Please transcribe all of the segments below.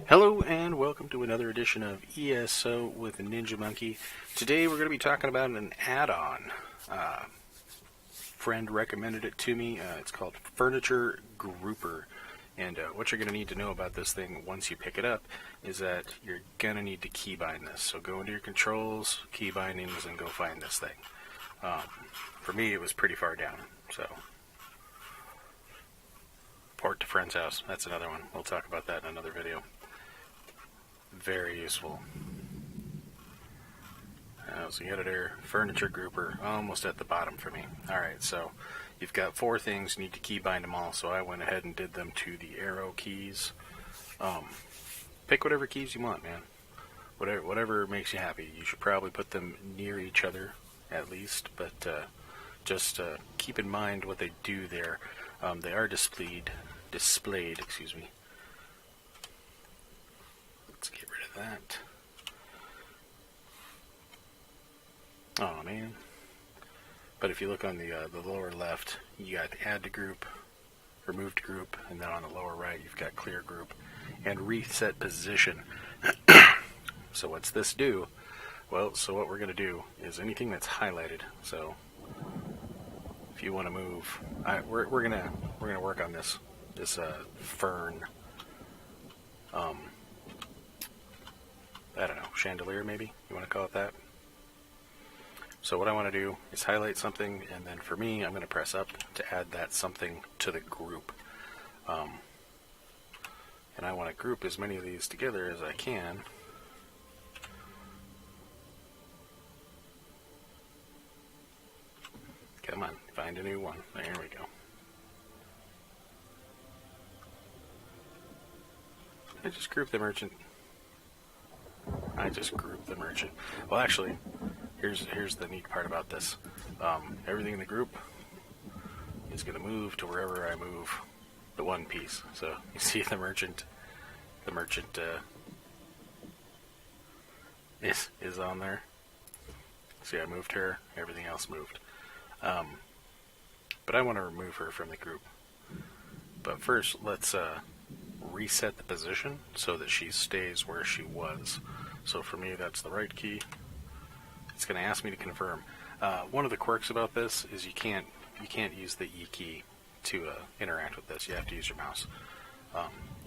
Hello and welcome to another edition of ESO with Ninja Monkey. Today we're going to be talking about an add-on. Friend recommended it to me. It's called Furniture Grouper. And what you're going to need to know about this thing once you pick it up is that you're going to need to keybind this. So go into your controls, key bindings, and go find this thing. For me it was pretty far down. So port to friend's house. That's another one. We'll talk about that in another video. Very useful. So you got it there, Furniture Grouper, almost at the bottom for me. Alright, so you've got four things, you need to keybind them all, so I went ahead and did them to the arrow keys. Pick whatever keys you want, man. Whatever makes you happy. You should probably put them near each other, at least, but just keep in mind what they do there. They are displayed, excuse me. Let's get rid of that. Oh man. But if you look on the lower left, you got add to group, remove to group, and then on the lower right you've got clear group and reset position. So what's this do? Well, so what we're going to do is anything that's highlighted. So if you want to move, we're gonna work on this fern. I don't know, chandelier maybe? You want to call it that? So what I want to do is highlight something, and then for me, I'm going to press up to add that something to the group. And I want to group as many of these together as I can. Come on, find a new one. There we go. I just group the merchant. Well, actually, here's the neat part about this. Everything in the group is going to move to wherever I move the one piece. So you see the merchant is on there. See, I moved her. Everything else moved. But I want to remove her from the group. But first, let's reset the position so that she stays where she was. So for me, that's the right key. It's going to ask me to confirm. One of the quirks about this is you can't use the E key to interact with this. You have to use your mouse.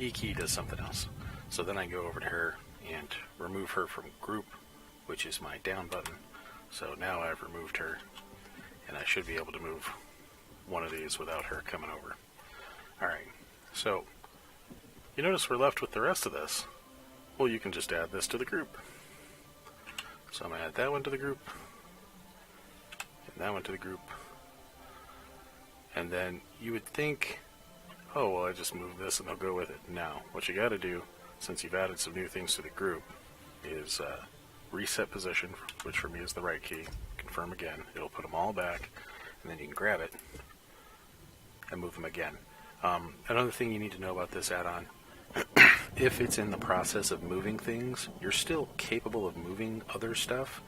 E key does something else. So then I go over to her and remove her from group, which is my down button. So now I've removed her, and I should be able to move one of these without her coming over. Alright, so you notice we're left with the rest of this. Well, you can just add this to the group. So I'm going to add that one to the group, and that one to the group. And then you would think, oh, well, I just move this and they'll go with it. Now, what you got to do, since you've added some new things to the group, is reset position, which for me is the right key. Confirm again. It'll put them all back, and then you can grab it and move them again. Another thing you need to know about this add-on, if it's in the process of moving things, you're still capable of moving other stuff.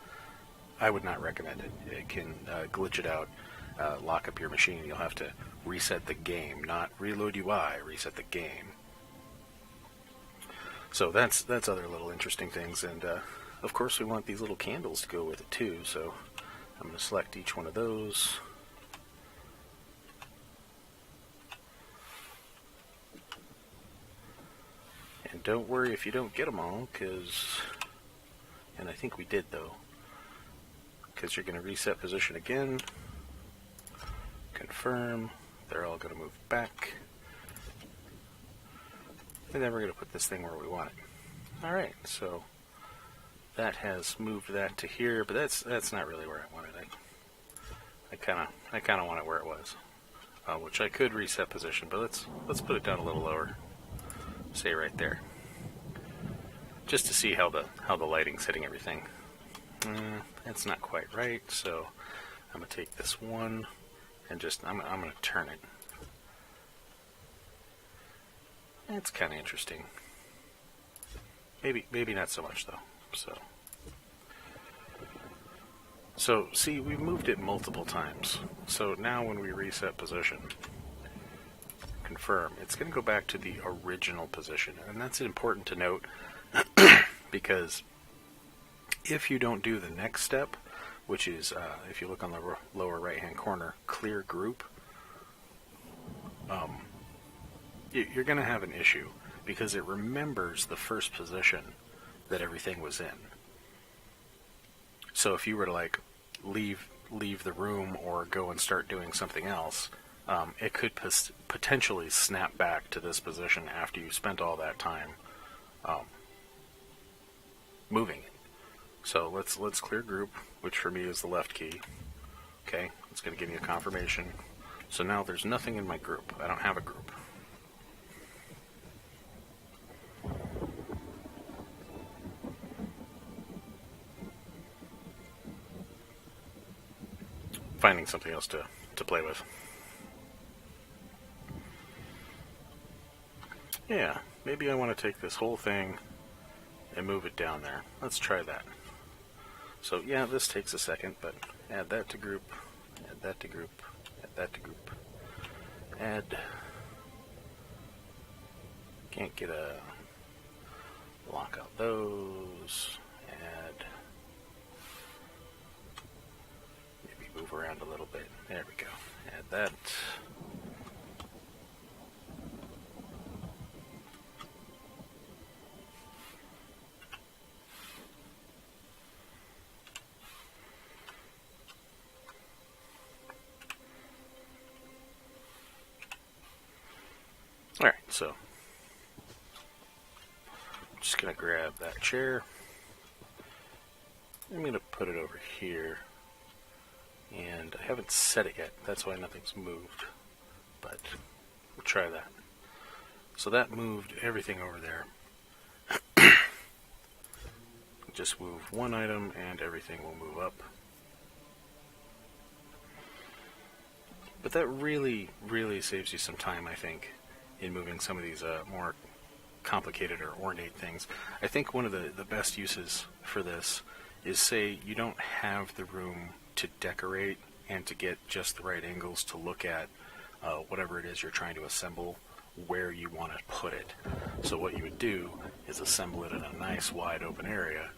I would not recommend it. It can glitch it out, lock up your machine. You'll have to reset the game, not reload UI, reset the game. So that's other little interesting things, and of course we want these little candles to go with it too, so I'm going to select each one of those. And don't worry if you don't get them all, and I think we did though, because you're going to reset position again, confirm, they're all going to move back, and then we're going to put this thing where we want it. Alright, so that has moved that to here, but that's not really where I want it. I kind of want it where it was, which I could reset position, but let's put it down a little lower. Say right there, just to see how the lighting's hitting everything. That's not quite right, so I'm gonna take this one and just I'm gonna turn it. That's kind of interesting. Maybe not so much though. So see, we've moved it multiple times. So now when we reset position, confirm, it's going to go back to the original position. And that's important to note because if you don't do the next step, which is, if you look on the lower right-hand corner, clear group, you're going to have an issue because it remembers the first position that everything was in. So if you were to like leave the room or go and start doing something else, it could potentially snap back to this position after you spent all that time moving it. So let's clear group, which for me is the left key. Okay, it's going to give me a confirmation. So now there's nothing in my group. I don't have a group. Finding something else to play with. Yeah, maybe I want to take this whole thing and move it down there. Let's try that. So yeah, this takes a second, but add that to group, add that to group, add that to group, add, can't get a, lock out those, add, maybe move around a little bit, there we go, add that. Alright, so I'm just going to grab that chair. I'm going to put it over here. And I haven't set it yet, that's why nothing's moved. But we'll try that. So that moved everything over there. Just move one item and everything will move up. But that really, really saves you some time, I think, in moving some of these more complicated or ornate things. I think one of the best uses for this is, say you don't have the room to decorate and to get just the right angles to look at whatever it is you're trying to assemble, where you want to put it. So what you would do is assemble it in a nice wide open area,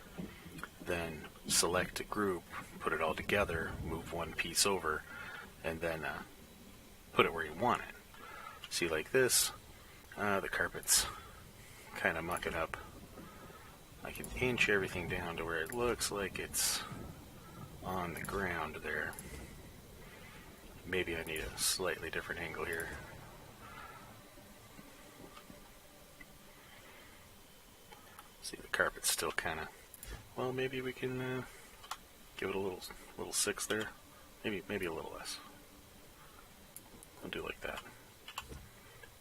then select a group, put it all together, move one piece over, and then put it where you want it. See, like this, the carpet's kind of mucking up. I can inch everything down to where it looks like it's on the ground there. Maybe I need a slightly different angle here. See, the carpet's still kind of, well, maybe we can give it a little 6 there. Maybe a little less. I'll do like that.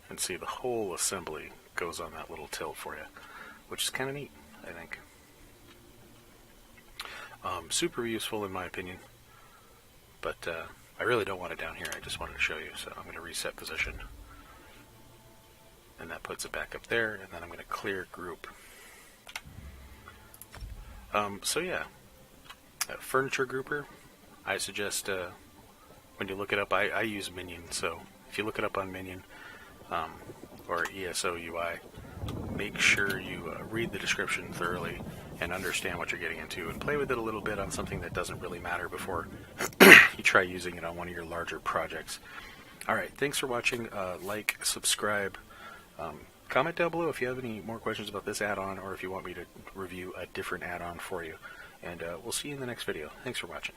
And see, the whole assembly goes on that little tilt for you, which is kind of neat, I think. Super useful in my opinion, but I really don't want it down here. I just wanted to show you, so I'm going to reset position, and that puts it back up there, and then I'm going to clear group. So yeah, furniture grouper, I suggest when you look it up, I use Minion, so if you look it up on Minion, or ESO UI, make sure you read the description thoroughly and understand what you're getting into, and play with it a little bit on something that doesn't really matter before you try using it on one of your larger projects. Alright, thanks for watching. Like, subscribe, comment down below if you have any more questions about this add-on, or if you want me to review a different add-on for you. And we'll see you in the next video. Thanks for watching.